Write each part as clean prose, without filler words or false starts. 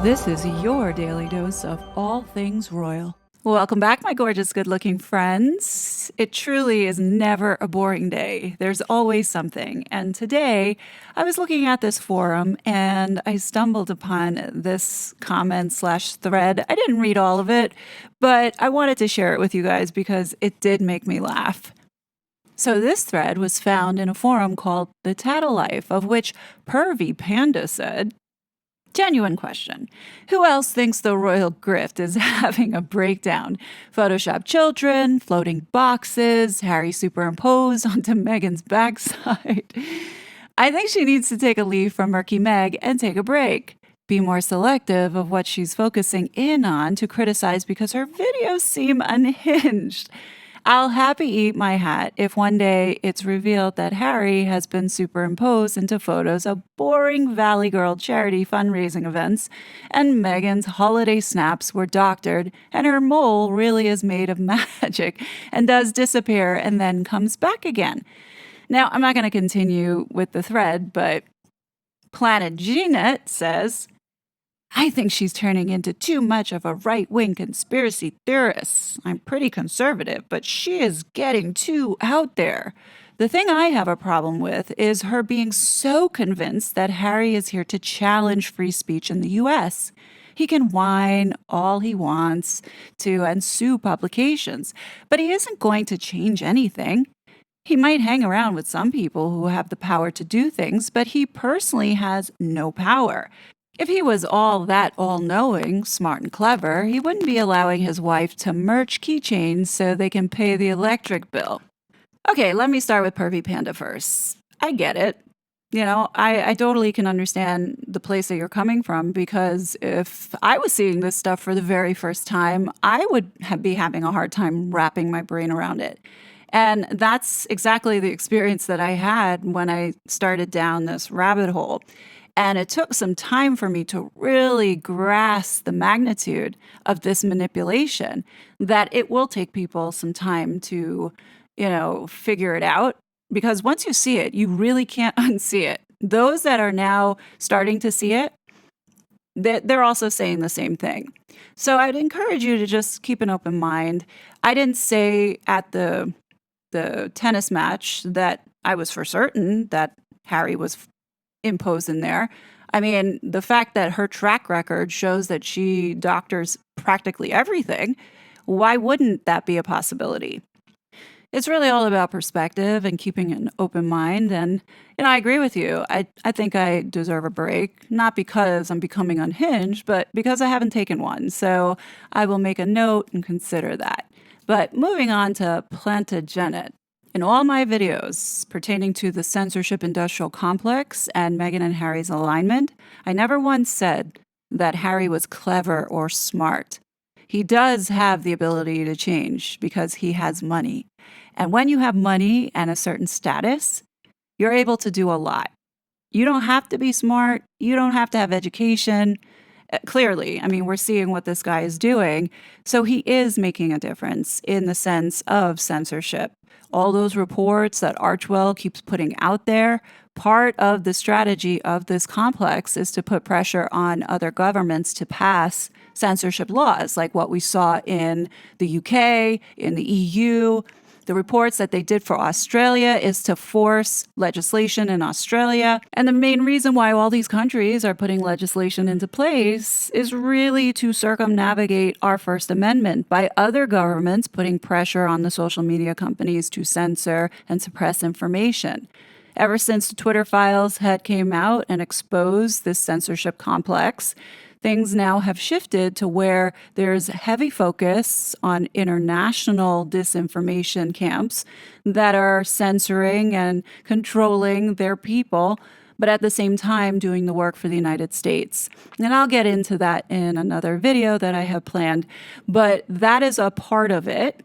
This is your daily dose of all things royal. Welcome back, my gorgeous, good-looking friends. It truly is never a boring day. There's always something. And today, I was looking at this forum and I stumbled upon this comment/thread. I didn't read all of it, but I wanted to share it with you guys because it did make me laugh. So this thread was found in a forum called The Tattle Life, of which Pervy Panda said, genuine question. Who else thinks the royal grift is having a breakdown? Photoshop children, floating boxes, Harry superimposed onto Meghan's backside. I think she needs to take a leave from Murky Meg and take a break. Be more selective of what she's focusing in on to criticize because her videos seem unhinged. I'll happy eat my hat if one day it's revealed that Harry has been superimposed into photos of boring Valley Girl charity fundraising events, and Meghan's holiday snaps were doctored, and her mole really is made of magic and does disappear and then comes back again. Now, I'm not going to continue with the thread, but Planet Gnet says, I think she's turning into too much of a right-wing conspiracy theorist. I'm pretty conservative, but she is getting too out there. The thing I have a problem with is her being so convinced that Harry is here to challenge free speech in the U.S. He can whine all he wants to and sue publications, but he isn't going to change anything. He might hang around with some people who have the power to do things, but he personally has no power. If he was all that all-knowing, smart and clever, he wouldn't be allowing his wife to merch keychains so they can pay the electric bill. Okay, let me start with Pervy Panda first. I get it. I totally can understand the place that you're coming from because if I was seeing this stuff for the very first time, I would be having a hard time wrapping my brain around it. And that's exactly the experience that I had when I started down this rabbit hole. And it took some time for me to really grasp the magnitude of this manipulation, that it will take people some time to, figure it out. Because once you see it, you really can't unsee it. Those that are now starting to see it, they're also saying the same thing. So I'd encourage you to just keep an open mind. I didn't say at the tennis match that I was for certain that Harry was imposed in there. I mean, the fact that her track record shows that she doctors practically everything, why wouldn't that be a possibility? It's really all about perspective and keeping an open mind. And, I agree with you. I think I deserve a break, not because I'm becoming unhinged, but because I haven't taken one. So I will make a note and consider that. But moving on to Plantagenet. In all my videos pertaining to the censorship industrial complex and Meghan and Harry's alignment, I never once said that Harry was clever or smart. He does have the ability to change because he has money. And when you have money and a certain status, you're able to do a lot. You don't have to be smart. You don't have to have education. Clearly, we're seeing what this guy is doing. So he is making a difference in the sense of censorship. All those reports that Archwell keeps putting out there, part of the strategy of this complex is to put pressure on other governments to pass censorship laws, like what we saw in the UK, in the EU. The reports that they did for Australia is to force legislation in Australia. And the main reason why all these countries are putting legislation into place is really to circumnavigate our First Amendment by other governments putting pressure on the social media companies to censor and suppress information. Ever since the Twitter files had came out and exposed this censorship complex, things now have shifted to where there's heavy focus on international disinformation camps that are censoring and controlling their people, but at the same time doing the work for the United States. And I'll get into that in another video that I have planned, but that is a part of it.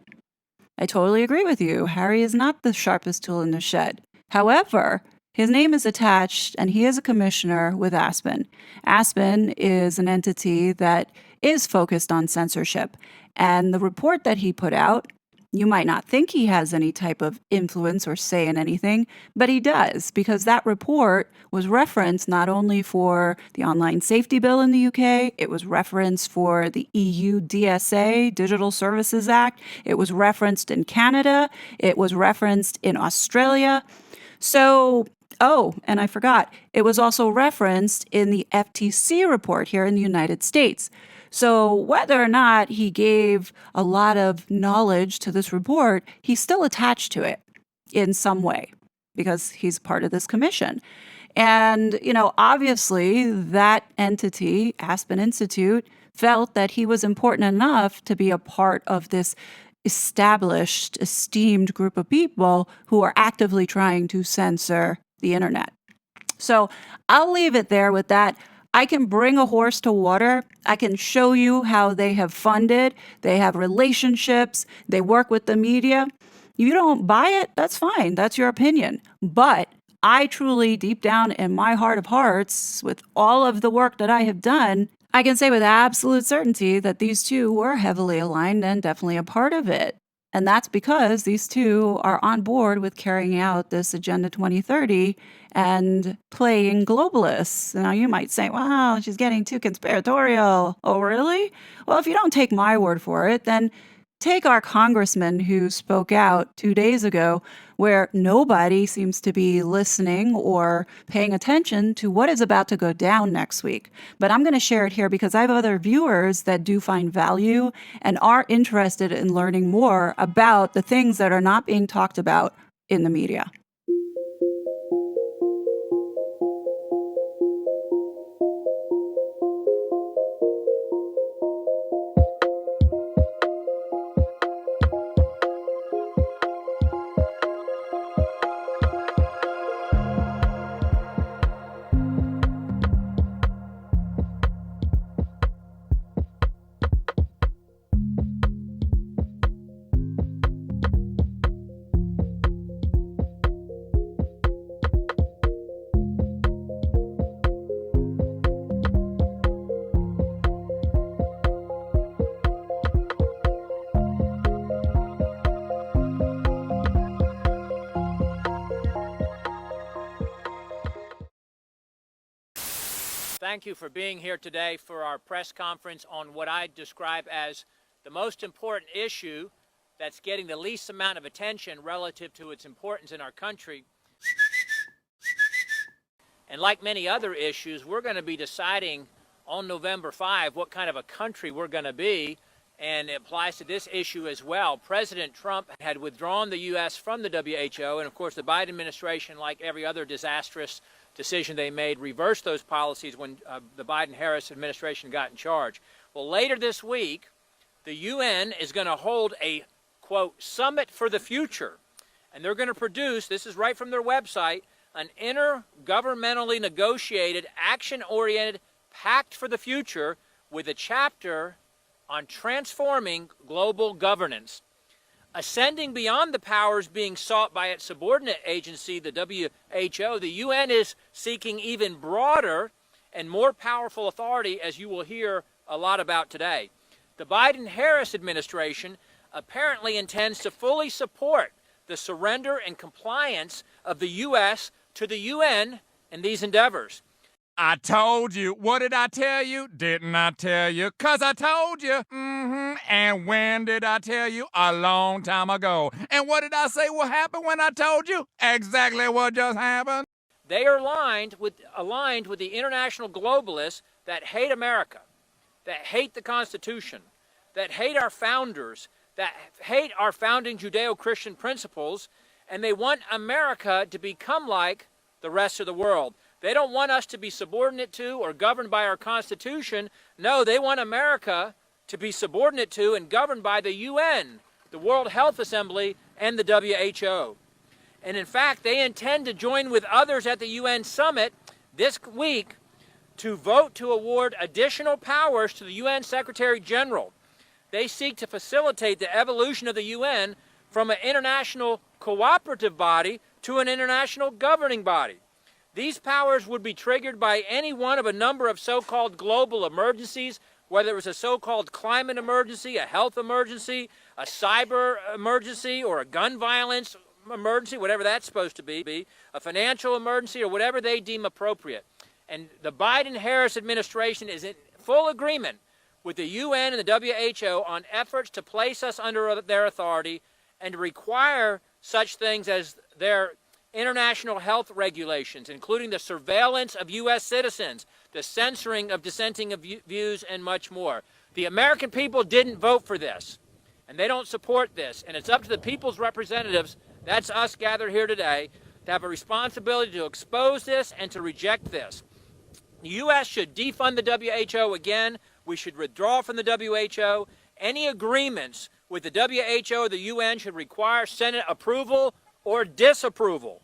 I totally agree with you. Harry is not the sharpest tool in the shed. However, his name is attached, and he is a commissioner with Aspen. Aspen is an entity that is focused on censorship. And the report that he put out You might not think he has any type of influence or say in anything, but he does, because that report was referenced not only for the Online Safety Bill in the UK, it was referenced for the EU DSA, Digital Services Act, it was referenced in Canada, it was referenced in Australia. So, oh, and I forgot, it was also referenced in the FTC report here in the United States. So, whether or not he gave a lot of knowledge to this report, he's still attached to it in some way because he's part of this commission. And, obviously, that entity, Aspen Institute, felt that he was important enough to be a part of this established, esteemed group of people who are actively trying to censor the internet. So I'll leave it there with that. I can bring a horse to water. I can show you how they have funded, they have relationships, they work with the media. You don't buy it, that's fine. That's your opinion. But I truly, deep down in my heart of hearts, with all of the work that I have done, I can say with absolute certainty that these two were heavily aligned and definitely a part of it. And that's because these two are on board with carrying out this Agenda 2030 and playing globalists. Now, you might say, wow, she's getting too conspiratorial. Oh, really? Well, if you don't take my word for it, then take our congressman who spoke out 2 days ago, where nobody seems to be listening or paying attention to what is about to go down next week. But I'm going to share it here because I have other viewers that do find value and are interested in learning more about the things that are not being talked about in the media. Thank you for being here today for our press conference on what I describe as the most important issue that's getting the least amount of attention relative to its importance in our country. And like many other issues, we're going to be deciding on November 5 what kind of a country we're going to be, and it applies to this issue as well. President Trump had withdrawn the U.S. from the WHO, and of course the Biden administration, like every other disastrous decision they made, reversed those policies when the Biden-Harris administration got in charge. Well, later this week, the UN is going to hold a, quote, summit for the future. And they're going to produce, this is right from their website, an intergovernmentally negotiated, action-oriented pact for the future with a chapter on transforming global governance. Ascending beyond the powers being sought by its subordinate agency, the WHO, the UN is seeking even broader and more powerful authority, as you will hear a lot about today. The Biden-Harris administration apparently intends to fully support the surrender and compliance of the U.S. to the UN in these endeavors. I told you. What did I tell you? Didn't I tell you? 'Cause I told you. And when did I tell you? A long time ago. And what did I say will happen when I told you? Exactly what just happened. They are aligned with the international globalists that hate America, that hate the Constitution, that hate our founders, that hate our founding Judeo-Christian principles, and they want America to become like the rest of the world. They don't want us to be subordinate to or governed by our Constitution. No, they want America to be subordinate to and governed by the UN, the World Health Assembly, and the WHO. And in fact, they intend to join with others at the UN summit this week to vote to award additional powers to the UN Secretary General. They seek to facilitate the evolution of the UN from an international cooperative body to an international governing body. These powers would be triggered by any one of a number of so-called global emergencies, whether it was a so-called climate emergency, a health emergency, a cyber emergency, or a gun violence emergency, whatever that's supposed to be, a financial emergency, or whatever they deem appropriate. And the Biden-Harris administration is in full agreement with the UN and the WHO on efforts to place us under their authority and to require such things as their international health regulations, including the surveillance of U.S. citizens, the censoring of dissenting views, and much more. The American people didn't vote for this, and they don't support this, and it's up to the people's representatives, that's us gathered here today, to have a responsibility to expose this and to reject this. The U.S. should defund the WHO again. We should withdraw from the WHO. Any agreements with the WHO or the UN should require Senate approval or disapproval.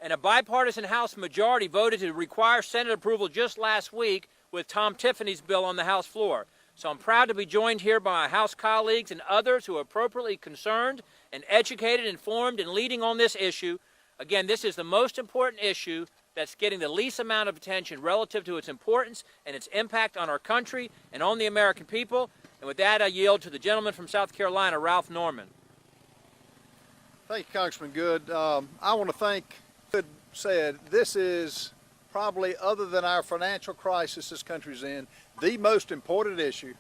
And a bipartisan House majority voted to require Senate approval just last week with Tom Tiffany's bill on the House floor. So I'm proud to be joined here by my House colleagues and others who are appropriately concerned and educated, informed, and leading on this issue. Again, this is the most important issue that's getting the least amount of attention relative to its importance and its impact on our country and on the American people. And with that, I yield to the gentleman from South Carolina, Ralph Norman. Thank you, Congressman Good. I want to thank Good said this is probably, other than our financial crisis this country's in, the most important issue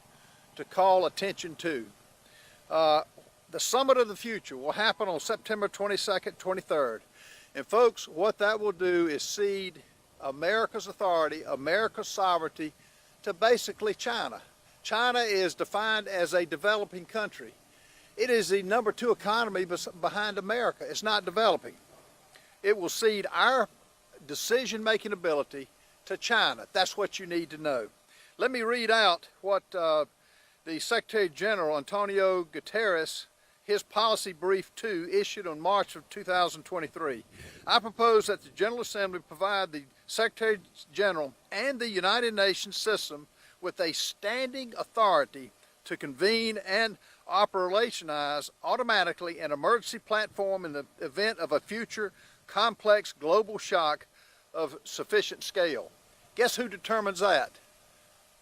to call attention to. The Summit of the Future will happen on September 22nd, 23rd. And folks, what that will do is cede America's authority, America's sovereignty to basically China. China is defined as a developing country. It is the number 2 economy behind America. It's not developing. It will cede our decision-making ability to China. That's what you need to know. Let me read out what the Secretary General, Antonio Guterres, his policy brief 2, issued on March of 2023. I propose that the General Assembly provide the Secretary General and the United Nations system with a standing authority to convene and operationalize automatically an emergency platform in the event of a future complex global shock of sufficient scale. Guess who determines that?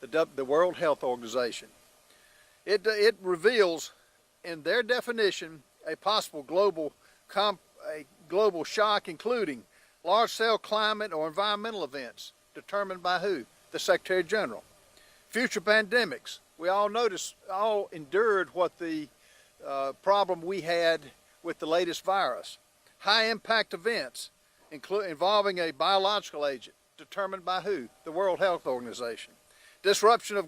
The World Health Organization. It reveals in their definition a possible global shock, including large-scale climate or environmental events, determined by who? The Secretary General. Future pandemics. We all endured what the problem we had with the latest virus. High-impact events, involving a biological agent, determined by who? The World Health Organization. Disruption of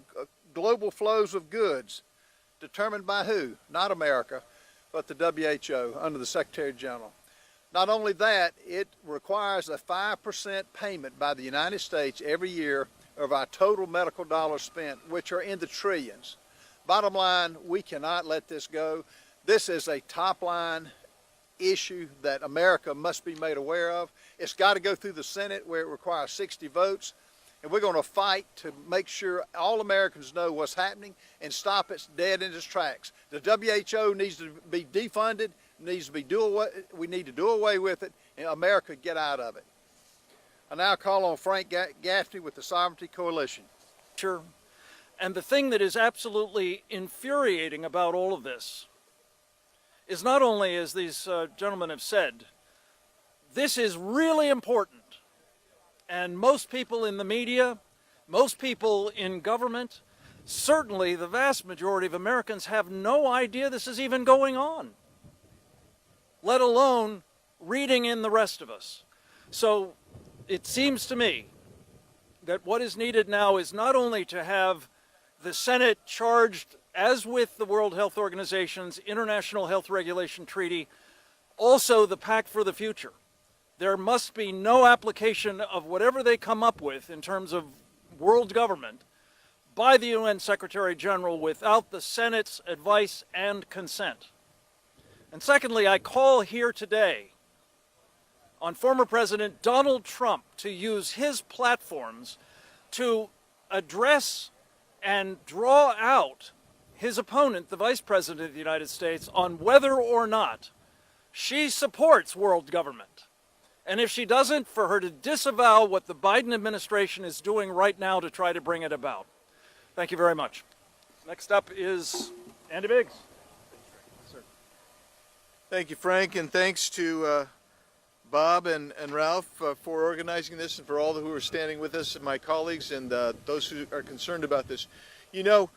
global flows of goods, determined by who? Not America, but the WHO under the Secretary General. Not only that, it requires a 5% payment by the United States every year of our total medical dollars spent, which are in the trillions. Bottom line, we cannot let this go. This is a top-line issue that America must be made aware of. It's got to go through the Senate, where it requires 60 votes. And we're going to fight to make sure all Americans know what's happening and stop it dead in its tracks. The WHO needs to be defunded, we need to do away with it, and America get out of it. I now call on Frank Gaffney with the Sovereignty Coalition. Sure. And the thing that is absolutely infuriating about all of this is not only, as these gentlemen have said, this is really important. And most people in the media, most people in government, certainly the vast majority of Americans have no idea this is even going on, let alone reading in the rest of us. So it seems to me that what is needed now is not only to have the Senate charged, as with the World Health Organization's International Health Regulation Treaty, also the Pact for the Future. There must be no application of whatever they come up with in terms of world government by the UN Secretary General without the Senate's advice and consent. And secondly, I call here today on former President Donald Trump to use his platforms to address and draw out his opponent, the Vice President of the United States, on whether or not she supports world government. And if she doesn't, for her to disavow what the Biden administration is doing right now to try to bring it about. Thank you very much. Next up is Andy Biggs. Thank you, Frank, and thanks to Bob and Ralph for organizing this, and for all who are standing with us, and my colleagues, and those who are concerned about this. You know,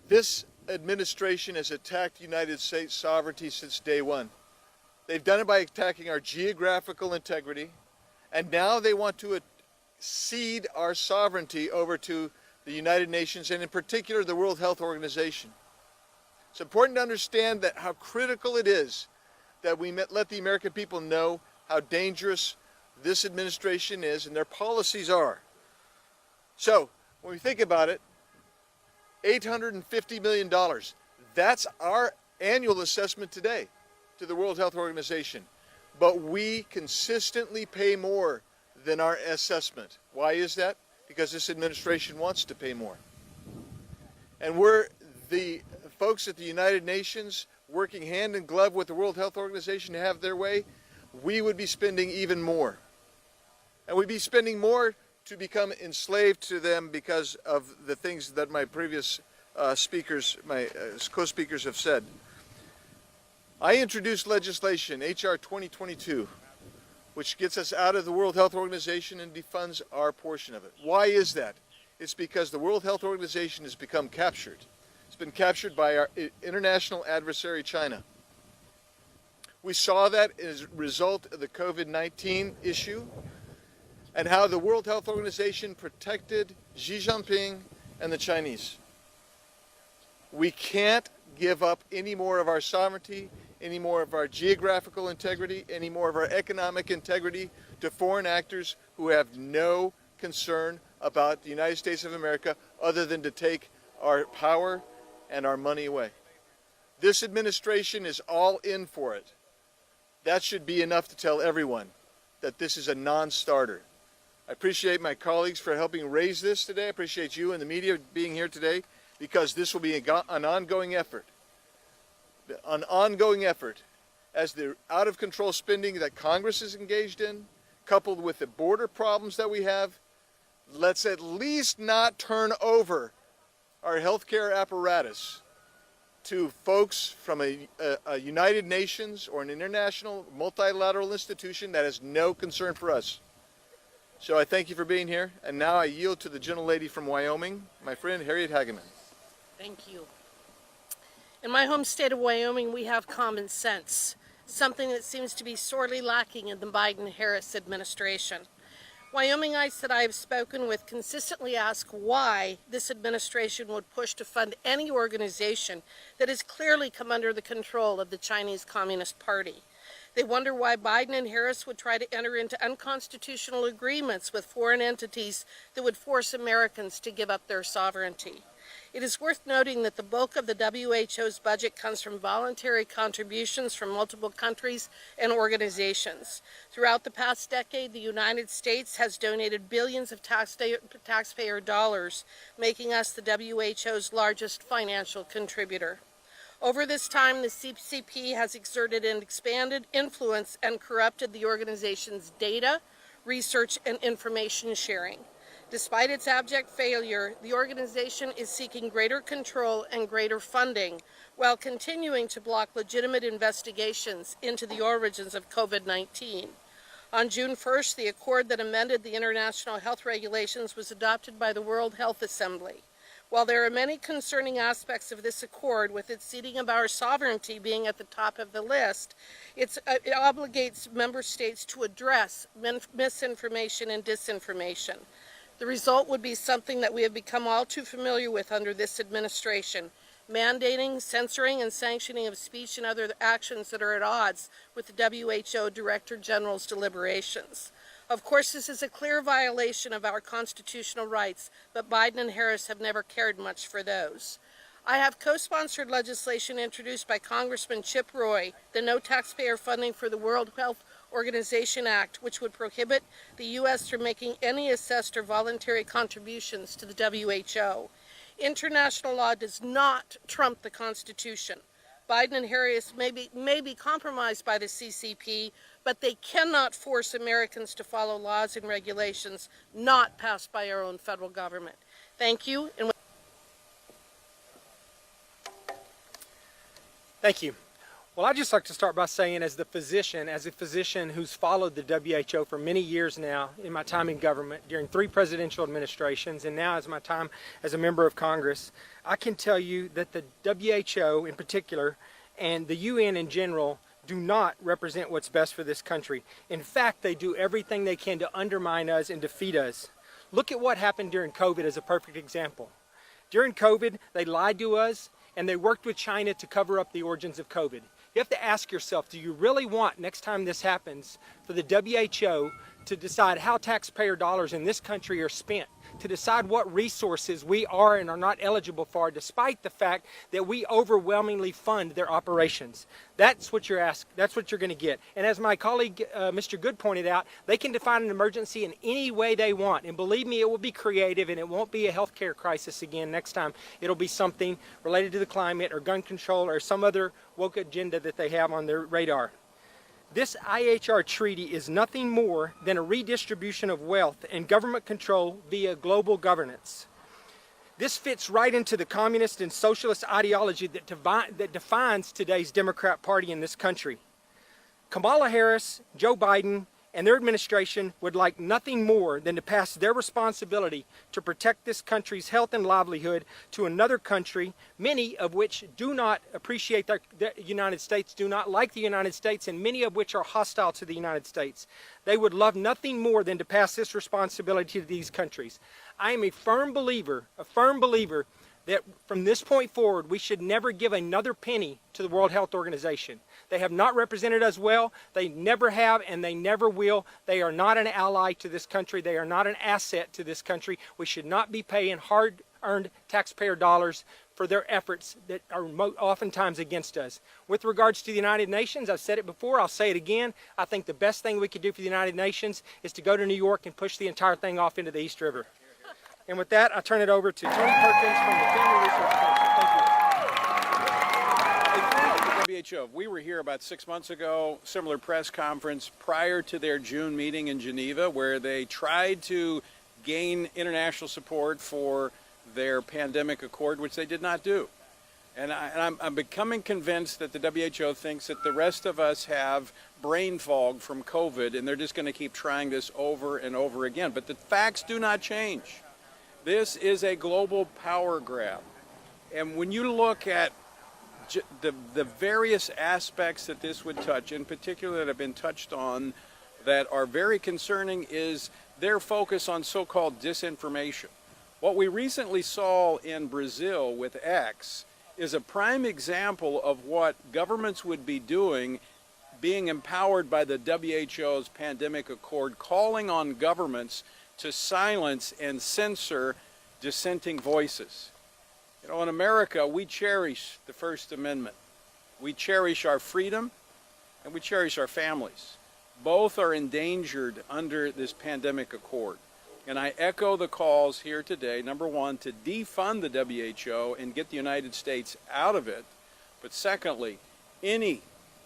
this administration has attacked the United States sovereignty since day one. They've done it by attacking our geographical integrity, and now they want to cede our sovereignty over to the United Nations, and in particular the World Health Organization. It's important to understand that how critical it is that we let the American people know how dangerous this administration is and their policies are. So, when we think about it, $850 million, that's our annual assessment today to the World Health Organization. But we consistently pay more than our assessment. Why is that? Because this administration wants to pay more. And we're the folks at the United Nations working hand in glove with the World Health Organization to have their way. We would be spending even more. And we'd be spending more to become enslaved to them because of the things that my previous speakers, my co-speakers have said. I introduced legislation, H.R. 2022, which gets us out of the World Health Organization and defunds our portion of it. Why is that? It's because the World Health Organization has become captured. It's been captured by our international adversary, China. We saw that as a result of the COVID-19 issue and how the World Health Organization protected Xi Jinping and the Chinese. We can't give up any more of our sovereignty, any more of our geographical integrity, any more of our economic integrity to foreign actors who have no concern about the United States of America other than to take our power and our money away. This administration is all in for it. That should be enough to tell everyone that this is a non-starter. I appreciate my colleagues for helping raise this today. I appreciate you and the media being here today, because this will be an ongoing effort. An ongoing effort as the out-of-control spending that Congress is engaged in, coupled with the border problems that we have. Let's at least not turn over our healthcare apparatus to folks from a United Nations or an international multilateral institution that has no concern for us. So I thank you for being here, and now I yield to the gentlelady from Wyoming, my friend Harriet Hageman. Thank you. In my home state of Wyoming, we have common sense, something that seems to be sorely lacking in the Biden-Harris administration. Wyomingites that I have spoken with consistently ask why this administration would push to fund any organization that has clearly come under the control of the Chinese Communist Party. They wonder why Biden and Harris would try to enter into unconstitutional agreements with foreign entities that would force Americans to give up their sovereignty. It is worth noting that the bulk of the WHO's budget comes from voluntary contributions from multiple countries and organizations. Throughout the past decade, the United States has donated billions of taxpayer dollars, making us the WHO's largest financial contributor. Over this time, the CCP has exerted an expanded influence and corrupted the organization's data, research, and information sharing. Despite its abject failure, the organization is seeking greater control and greater funding while continuing to block legitimate investigations into the origins of COVID-19. On June 1st, the accord that amended the international health regulations was adopted by the World Health Assembly. While there are many concerning aspects of this accord, with its ceding of our sovereignty being at the top of the list, it obligates member states to address misinformation and disinformation. The result would be something that we have become all too familiar with under this administration: mandating, censoring, and sanctioning of speech and other actions that are at odds with the WHO Director General's deliberations. Of course, this is a clear violation of our constitutional rights, but Biden and Harris have never cared much for those. I have co-sponsored legislation introduced by Congressman Chip Roy, the No Taxpayer Funding for the World Health Organization Act, which would prohibit the U.S. from making any assessed or voluntary contributions to the WHO. International law does not trump the Constitution. Biden and Harris may be compromised by the CCP, but they cannot force Americans to follow laws and regulations not passed by our own federal government. Thank you. Thank you. Well, I'd just like to start by saying, as a physician who's followed the WHO for many years now in my time in government, during 3 presidential administrations, and now as my time as a member of Congress, I can tell you that the WHO in particular and the UN in general do not represent what's best for this country. In fact, they do everything they can to undermine us and defeat us. Look at what happened during COVID as a perfect example. During COVID, they lied to us and they worked with China to cover up the origins of COVID. You have to ask yourself, do you really want, next time this happens, for the WHO to decide how taxpayer dollars in this country are spent, to decide what resources we are and are not eligible for, despite the fact that we overwhelmingly fund their operations? That's what you're going to get. And as my colleague, Mr. Good pointed out, they can define an emergency in any way they want. And believe me, it will be creative, and it won't be a healthcare crisis again next time. It'll be something related to the climate or gun control or some other woke agenda that they have on their radar. This IHR treaty is nothing more than a redistribution of wealth and government control via global governance. This fits right into the communist and socialist ideology that defines today's Democrat Party in this country. Kamala Harris, Joe Biden, and their administration would like nothing more than to pass their responsibility to protect this country's health and livelihood to another country, many of which do not appreciate the United States, do not like the United States, and many of which are hostile to the United States. They would love nothing more than to pass this responsibility to these countries. I am a firm believer that from this point forward, we should never give another penny to the World Health Organization. They have not represented us well. They never have, and they never will. They are not an ally to this country. They are not an asset to this country. We should not be paying hard-earned taxpayer dollars for their efforts that are oftentimes against us. With regards to the United Nations, I've said it before, I'll say it again. I think the best thing we could do for the United Nations is to go to New York and push the entire thing off into the East River. And with that, I turn it over to Tony Perkins from the Family Research Council. Thank you. WHO. We were here about 6 months ago, similar press conference prior to their June meeting in Geneva, where they tried to gain international support for their pandemic accord, which they did not do. And I'm becoming convinced that the WHO thinks that the rest of us have brain fog from COVID, and they're just going to keep trying this over and over again. But the facts do not change. This is a global power grab. And when you look at the various aspects that this would touch, in particular that have been touched on, that are very concerning, is their focus on so-called disinformation. What we recently saw in Brazil with X is a prime example of what governments would be doing, being empowered by the WHO's pandemic accord, calling on governments to silence and censor dissenting voices. You know, in America, we cherish the First Amendment. We cherish our freedom, and we cherish our families. Both are endangered under this pandemic accord. And I echo the calls here today, number one, to defund the WHO and get the United States out of it. But secondly, any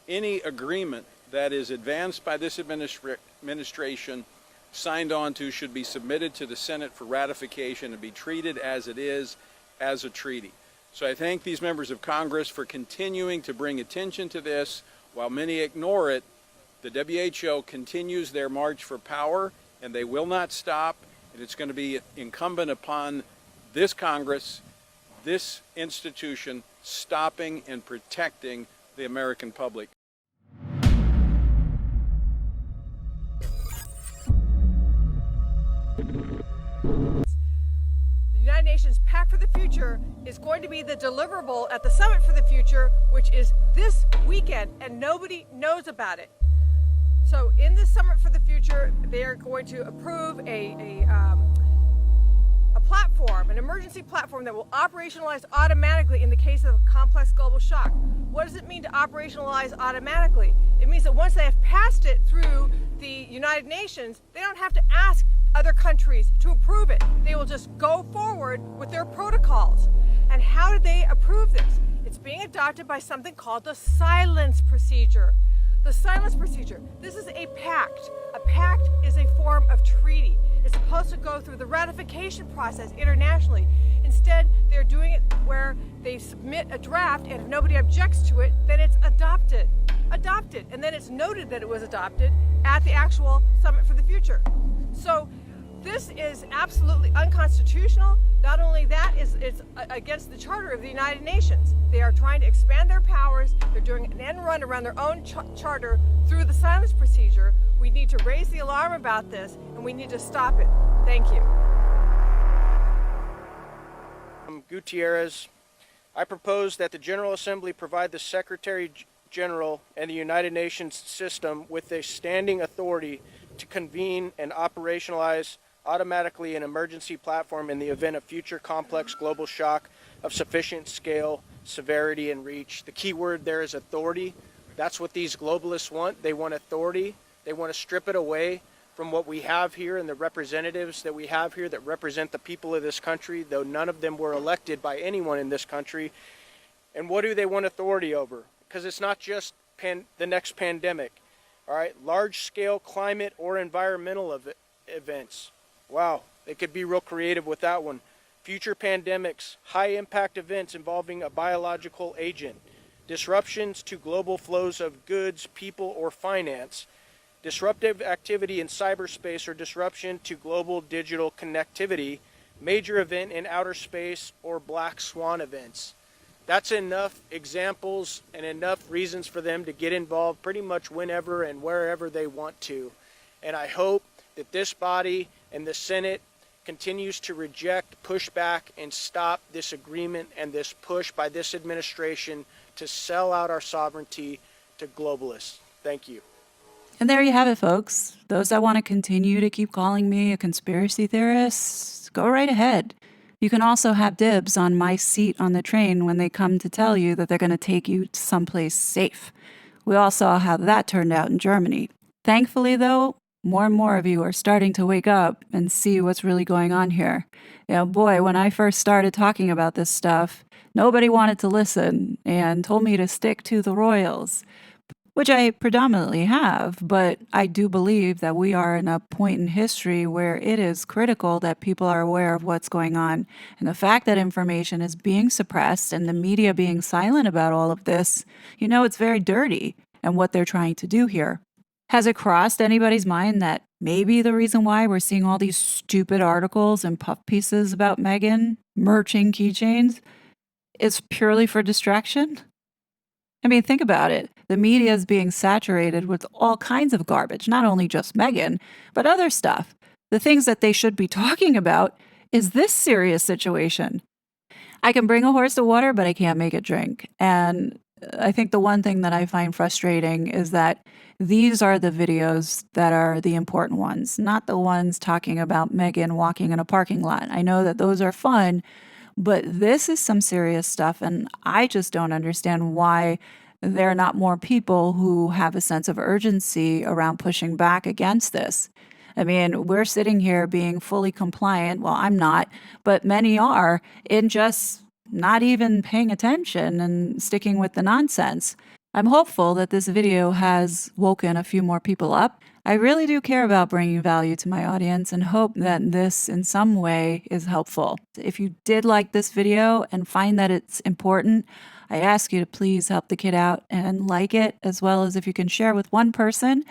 agreement that is advanced by this administration, signed on to, should be submitted to the Senate for ratification and be treated as it is, as a treaty. So I thank these members of Congress for continuing to bring attention to this. While many ignore it, the WHO continues their march for power, and they will not stop. And it's going to be incumbent upon this Congress, this institution, stopping and protecting the American public. The United Nations Pact for the Future is going to be the deliverable at the Summit for the Future, which is this weekend, and nobody knows about it. So in the Summit for the Future, they are going to approve a platform, an emergency platform that will operationalize automatically in the case of a complex global shock. What does it mean to operationalize automatically? It means that once they have passed it through the United Nations, they don't have to ask other countries to approve it. They will just go forward with their protocols. And how do they approve this? It's being adopted by something called the silence procedure. The silence procedure. This is a pact. A pact is a form of treaty. It's supposed to go through the ratification process internationally. Instead, they're doing it where they submit a draft, and if nobody objects to it, then it's adopted. Adopted. And then it's noted that it was adopted at the actual Summit for the Future. So this is absolutely unconstitutional. Not only that, it's against the Charter of the United Nations. They are trying to expand their powers. They're doing an end run around their own charter through the silence procedure. We need to raise the alarm about this, and we need to stop it. Thank you. Gutierrez. I propose that the General Assembly provide the Secretary General and the United Nations system with a standing authority to convene and operationalize automatically an emergency platform in the event of future complex global shock of sufficient scale, severity, and reach. The key word there is authority. That's what these globalists want. They want authority. They want to strip it away from what we have here and the representatives that we have here that represent the people of this country, though none of them were elected by anyone in this country. And what do they want authority over? Because it's not just the next pandemic. All right, large-scale climate or environmental events. Wow, they could be real creative with that one. Future pandemics, high-impact events involving a biological agent, disruptions to global flows of goods, people, or finance, disruptive activity in cyberspace or disruption to global digital connectivity, major event in outer space, or black swan events. That's enough examples and enough reasons for them to get involved pretty much whenever and wherever they want to. And I hope that this body and the Senate continues to reject, push back, and stop this agreement and this push by this administration to sell out our sovereignty to globalists. Thank you. And there you have it, folks. Those that want to continue to keep calling me a conspiracy theorist, go right ahead. You can also have dibs on my seat on the train when they come to tell you that they're going to take you to someplace safe. We all saw how that turned out in Germany. Thankfully, though, more and more of you are starting to wake up and see what's really going on here. Boy, when I first started talking about this stuff, nobody wanted to listen and told me to stick to the royals, which I predominantly have, but I do believe that we are in a point in history where it is critical that people are aware of what's going on. And the fact that information is being suppressed and the media being silent about all of this, it's very dirty and what they're trying to do here. Has it crossed anybody's mind that maybe the reason why we're seeing all these stupid articles and puff pieces about Meghan merching keychains is purely for distraction? I mean, think about it. The media is being saturated with all kinds of garbage, not only just Meghan, but other stuff. The things that they should be talking about is this serious situation. I can bring a horse to water, but I can't make it drink. And I think the one thing that I find frustrating is that these are the videos that are the important ones, not the ones talking about Meghan walking in a parking lot. I know that those are fun, but this is some serious stuff, and I just don't understand why there are not more people who have a sense of urgency around pushing back against this. I mean, we're sitting here being fully compliant. Well, I'm not, but many are, in just not even paying attention and sticking with the nonsense. I'm hopeful that this video has woken a few more people up. I really do care about bringing value to my audience and hope that this in some way is helpful. If you did like this video and find that it's important, I ask you to please help the kid out and like it, as well as if you can share with one person.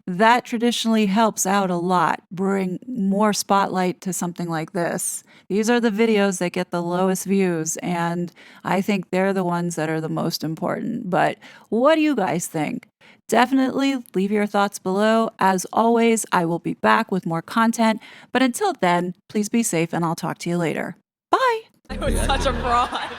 That traditionally helps out a lot, bring more spotlight to something like this. These are the videos that get the lowest views, and I think they're the ones that are the most important. But what do you guys think? Definitely leave your thoughts below. As always, I will be back with more content. But until then, please be safe, and I'll talk to you later. Bye! I was such a fraud.